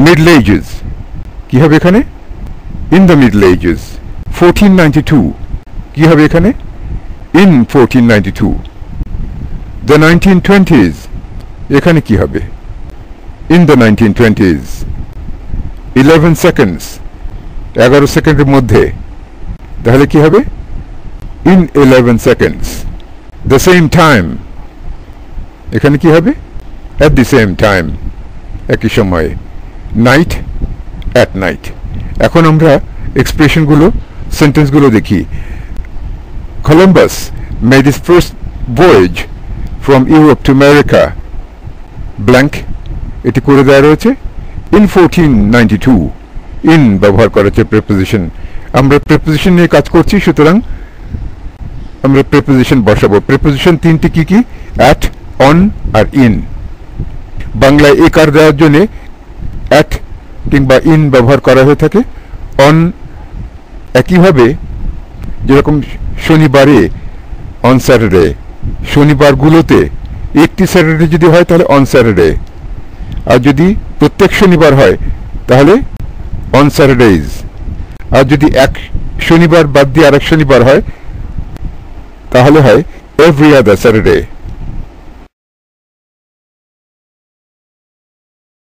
middle edges কি হবে এখানে ইন দ্য মিডল এজেস 1492 কি হবে এখানে ইন 1492 দ্য 1920s এখানে কি হবে ইন দ্য 1920s 11 seconds 11 সেকেন্ডের মধ্যে তাহলে কি হবে in 11 seconds the same time এখানে কি হবে at the same time একই সময়ে night at night এখন আমরা এক্সপ্রেশন গুলো সেন্টেন্স গুলো দেখি Columbus made his first voyage from Europe to America blank এটি করে দেওয়া রয়েছে in 1492 in ব্যবহার করেছে প্রিপোজিশন আমরা প্রিপোজিশন নিয়ে কাজ করছি সুতরাং আমরা প্রিপোজিশন বসাবো প্রিপোজিশন তিনটি কি কি at on আর in বাংলায় এই কার দেওয়ার জন্য at কিংবা in ব্যবহার করা হয়ে থাকে on একইভাবে যেরকম শনিবারে on স্যাটারডে শনিবারগুলোতে একটি স্যাটারডে যদি হয় তাহলে on স্যাটারডে আর যদি প্রত্যেক শনিবার হয় তাহলে on স্যাটারডেজ আর যদি এক শনিবার বাদ দিয়ে আরেক শনিবার হয় তাহলে হয় every other Saturday